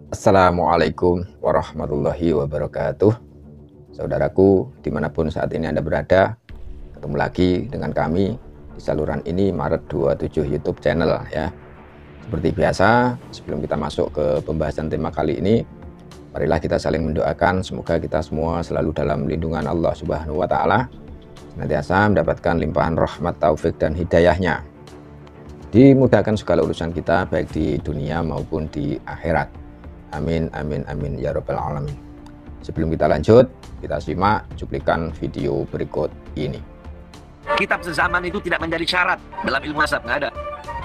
Assalamualaikum warahmatullahi wabarakatuh. Saudaraku, dimanapun saat ini Anda berada, ketemu lagi dengan kami di saluran ini Maret 27 YouTube channel ya. Seperti biasa, sebelum kita masuk ke pembahasan tema kali ini, marilah kita saling mendoakan semoga kita semua selalu dalam lindungan Allah Subhanahu wa taala, senantiasa mendapatkan limpahan rahmat, taufik dan hidayahnya. Dimudahkan segala urusan kita baik di dunia maupun di akhirat. Amin, amin, amin, ya rabbal alamin. Sebelum kita lanjut, kita simak cuplikan video berikut ini. Kitab sezaman itu tidak menjadi syarat dalam ilmu nasab, nggak ada.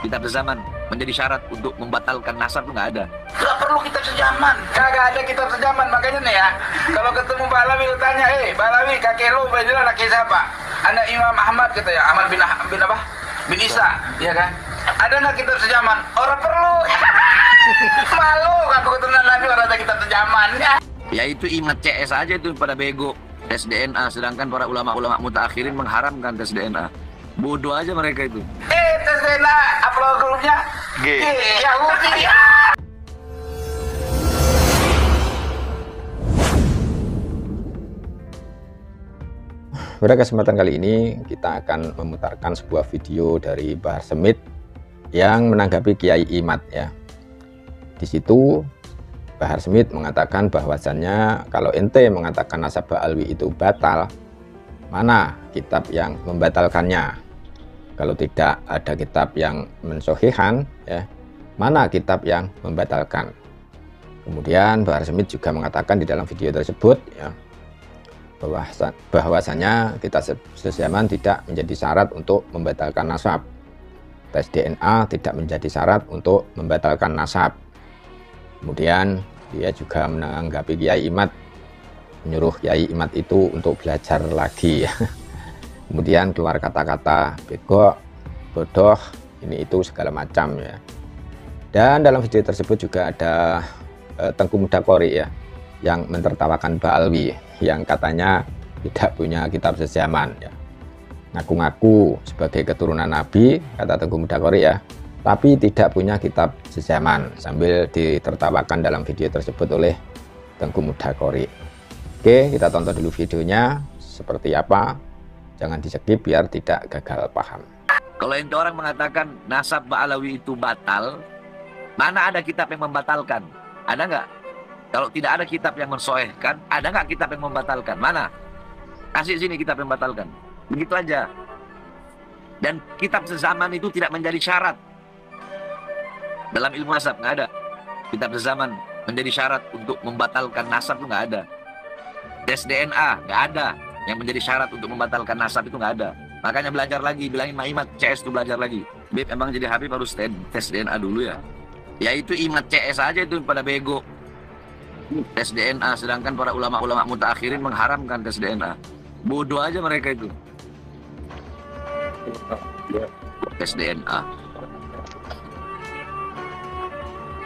Kitab sezaman menjadi syarat untuk membatalkan nasab itu nggak ada. Nggak perlu kitab sezaman, kagak ada kitab sezaman. Makanya nih ya, kalau ketemu Balawi lu tanya, Balawi kakek lu beneran anak siapa? Anak Imam Ahmad kata ya, Ahmad bin apa? Bin Isa, ya kan? Ada nggak kitab sezaman? Orang perlu. Malu aku keturunan Nabi orang ada kitab sezaman. Yaitu imat CS aja itu pada bego tes DNA, sedangkan para ulama-ulama mutaakhirin mengharamkan tes DNA. Bodoh aja mereka itu. Tes DNA upload grupnya G. Yahudi. Pada kesempatan kali ini kita akan memutarkan sebuah video dari Bahar Smith yang menanggapi Kiai Imad ya. Di situ Bahar Smith mengatakan bahwasannya kalau ente mengatakan nasab Ba'alwi itu batal, mana kitab yang membatalkannya? Kalau tidak ada kitab yang mensohihan, ya, mana kitab yang membatalkan? Kemudian Bahar Smith juga mengatakan di dalam video tersebut, ya, bahwasanya kitab sezaman tidak menjadi syarat untuk membatalkan nasab. Tes DNA tidak menjadi syarat untuk membatalkan nasab. Kemudian dia juga menanggapi Kiai Imad, menyuruh Kiai Imad itu untuk belajar lagi ya. Kemudian keluar kata-kata bego, bodoh, ini itu segala macam ya. Dan dalam video tersebut juga ada Tengku Mudakori ya, yang mentertawakan Ba'alwi yang katanya tidak punya kitab sezaman ya. Ngaku-ngaku sebagai keturunan Nabi, kata Tengku Mudakori ya, tapi tidak punya kitab sezaman, sambil ditertawakan dalam video tersebut oleh Tengku Mudakori. Oke, kita tonton dulu videonya seperti apa. Jangan di-skip biar tidak gagal paham. Kalau ente orang mengatakan nasab Ba'alawi itu batal, mana ada kitab yang membatalkan? Ada nggak? Kalau tidak ada kitab yang mensoehkan, ada nggak kitab yang membatalkan? Mana? Kasih sini kitab yang membatalkan. Begitu aja. Dan kitab sezaman itu tidak menjadi syarat dalam ilmu nasab, nggak ada. Kitab sezaman menjadi syarat untuk membatalkan nasab itu nggak ada. Tes DNA nggak ada yang menjadi syarat untuk membatalkan nasab, itu nggak ada. Makanya belajar lagi, bilangin Mak Imat CS itu belajar lagi. Beb, emang jadi Habib harus tes DNA dulu ya. Yaitu imat CS aja itu pada bego tes DNA, sedangkan para ulama-ulama mutaakhirin mengharamkan tes DNA. Bodoh aja mereka itu. Tes DNA.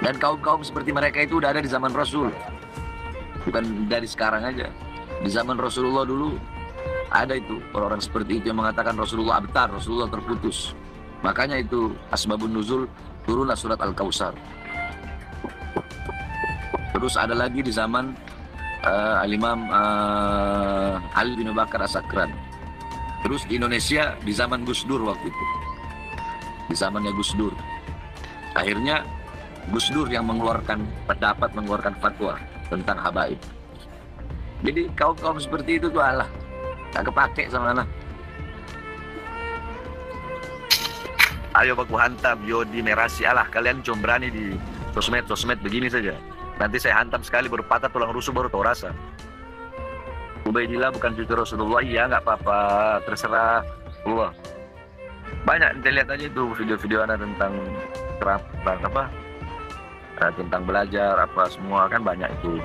Dan kaum-kaum seperti mereka itu udah ada di zaman Rasul. Bukan dari sekarang aja. Di zaman Rasulullah dulu ada itu orang-orang seperti itu yang mengatakan Rasulullah abtar, Rasulullah terputus. Makanya itu asbabun nuzul turunlah surat Al-Kautsar. Terus ada lagi di zaman Al-Imam Ali bin Bakar As-Sakran. Terus di Indonesia di zaman Gus Dur waktu itu. Di zamannya Gus Dur. Akhirnya Gus Dur yang mengeluarkan pendapat, mengeluarkan fatwa tentang habaib. Jadi kaum-kaum seperti itu tuh alah, tak kepake sama anak. Ayo baku hantam, Yodi Merasi, alah kalian cuma berani di sosmed begini saja. Nanti saya hantam sekali baru patah tulang rusuk baru tahu rasa. Ubaidillah bukan cucu Rasulullah, iya nggak apa-apa, terserah Allah. Banyak kita lihat aja itu video-video anak tentang apa? Tentang belajar apa semua kan banyak itu.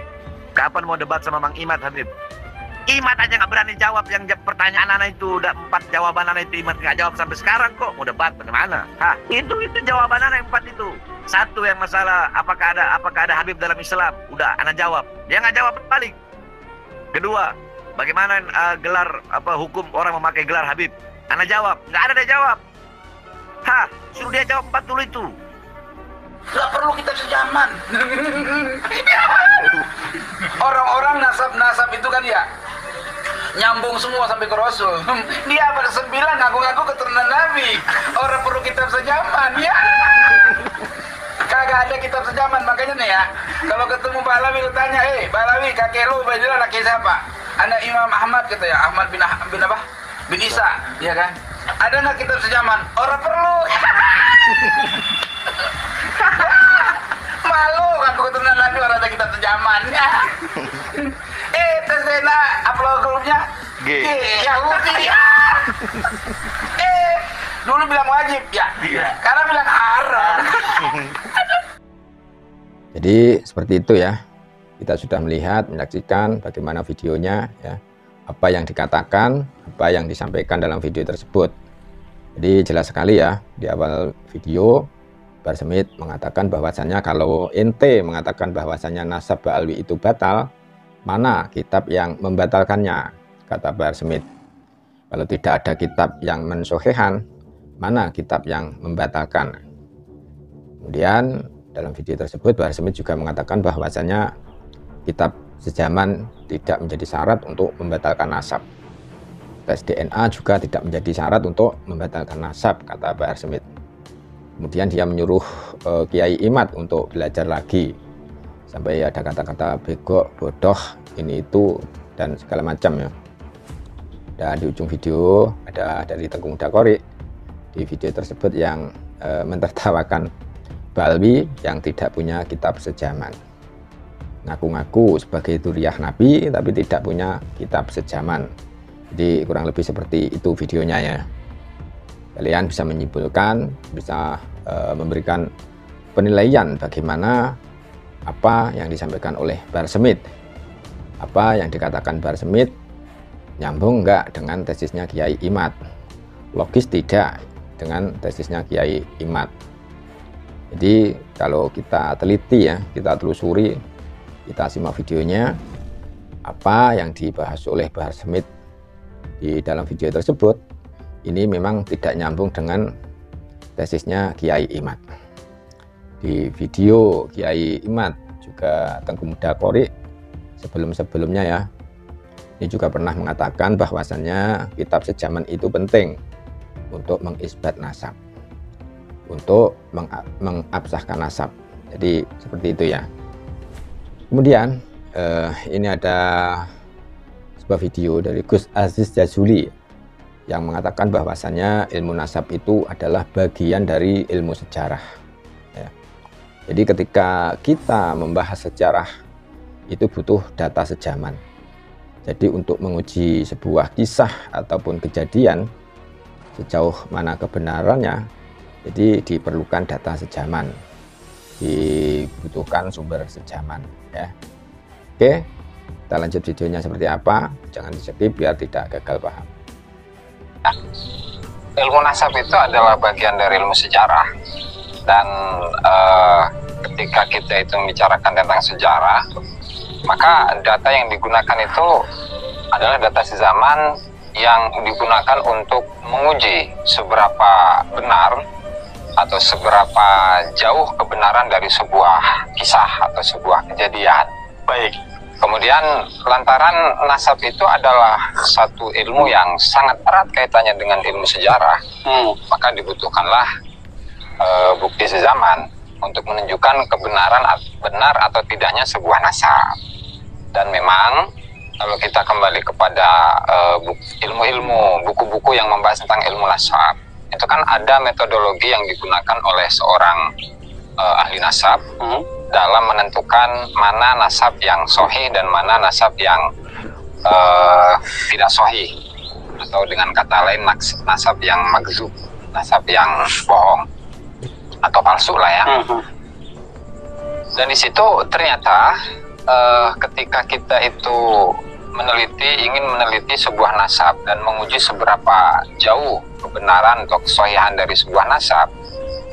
Kapan mau debat sama Mang Imad Habib? Imad aja nggak berani jawab yang pertanyaan anak itu, udah 4 jawaban anak itu Imad nggak jawab sampai sekarang kok mau debat bagaimana? Hah, itu jawaban anak yang 4 itu. Satu yang masalah apakah ada Habib dalam Islam, udah anak jawab, dia nggak jawab balik. Kedua, bagaimana gelar hukum orang memakai gelar Habib, anak jawab, nggak ada dia jawab. Hah, suruh dia jawab 4 dulu itu. Nggak perlu kitab sejaman. Orang-orang nasab itu kan ya nyambung semua sampai ke Rasul. Dia bersembilan ngaku-ngaku keturunan Nabi. Orang perlu kitab sejaman ya. Kagak ada kitab sejaman, makanya nih ya. Kalau ketemu Balawi lu tanya, Balawi kakek lu Ubaidillah anak siapa? Anak Imam Ahmad kata ya, Ahmad bin apa? Bin Isa, ya kan? Ada nggak kitab sejaman? Orang perlu. Malu kan keturunan Nabi orang ada kitab sejaman. Tesena upload grupnya G Yahudi. Dulu bilang wajib ya, karena bilang haram. Jadi seperti itu ya, kita sudah melihat, menyaksikan bagaimana videonya ya, apa yang dikatakan, apa yang disampaikan dalam video tersebut. Jadi jelas sekali ya, di awal video Bahar Smith mengatakan bahwasannya kalau ente mengatakan bahwasannya nasab Ba'alwi itu batal, mana kitab yang membatalkannya, kata Bahar Smith. Kalau tidak ada kitab yang mensohehan, mana kitab yang membatalkan. Kemudian dalam video tersebut Bahar Smith juga mengatakan bahwasannya kitab sejaman tidak menjadi syarat untuk membatalkan nasab. Tes DNA juga tidak menjadi syarat untuk membatalkan nasab, kata Bahar Smith. Kemudian dia menyuruh Kiai Imad untuk belajar lagi, sampai ada kata-kata bego, bodoh, ini itu dan segala macam ya. Dan di ujung video ada dari Tengku Muda Qorik di video tersebut yang mentertawakan Ba'alwi yang tidak punya kitab sejaman. Ngaku-ngaku sebagai dzurriyyah Nabi tapi tidak punya kitab sejaman. Jadi kurang lebih seperti itu videonya ya. Kalian bisa menyimpulkan, bisa memberikan penilaian bagaimana apa yang disampaikan oleh Bahar Smith. Apa yang dikatakan Bahar Smith nyambung enggak dengan tesisnya Kiai Imad? Logis tidak dengan tesisnya Kiai Imad. Jadi kalau kita teliti ya, kita telusuri, kita simak videonya, apa yang dibahas oleh Bahar Smith di dalam video tersebut, ini memang tidak nyambung dengan tesisnya Kiai Imad. Di video Kiai Imad juga Tengku Muda Qorik sebelum-sebelumnya ya, ini juga pernah mengatakan bahwasannya kitab sejaman itu penting untuk mengisbat nasab, untuk mengabsahkan nasab. Jadi seperti itu ya. Kemudian ini ada sebuah video dari Gus Aziz Jazuli yang mengatakan bahwasannya ilmu nasab itu adalah bagian dari ilmu sejarah ya. Jadi ketika kita membahas sejarah itu butuh data sejaman. Jadi untuk menguji sebuah kisah ataupun kejadian sejauh mana kebenarannya, jadi diperlukan data sejaman, dibutuhkan sumber sejaman ya. Oke, kita lanjut videonya seperti apa, jangan di skip biar tidak gagal paham. Ilmu nasab itu adalah bagian dari ilmu sejarah, dan ketika kita itu membicarakan tentang sejarah, maka data yang digunakan itu adalah data sezaman yang digunakan untuk menguji seberapa benar atau seberapa jauh kebenaran dari sebuah kisah atau sebuah kejadian. Baik. Kemudian lantaran nasab itu adalah satu ilmu yang sangat erat kaitannya dengan ilmu sejarah, maka dibutuhkanlah bukti sezaman untuk menunjukkan kebenaran benar atau tidaknya sebuah nasab. Dan memang kalau kita kembali kepada ilmu-ilmu, buku-buku yang membahas tentang ilmu nasab, itu kan ada metodologi yang digunakan oleh seorang ahli nasab dalam menentukan mana nasab yang sahih dan mana nasab yang tidak sahih, atau dengan kata lain nasab yang magzub, nasab yang bohong atau palsu lah ya. Dan di situ ternyata ketika kita itu ingin meneliti sebuah nasab dan menguji seberapa jauh kebenaran atau kesahihan dari sebuah nasab,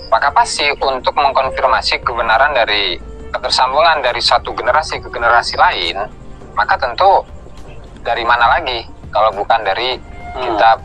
maka pasti untuk mengkonfirmasi kebenaran dari ketersambungan dari satu generasi ke generasi lain, maka tentu dari mana lagi kalau bukan dari kitab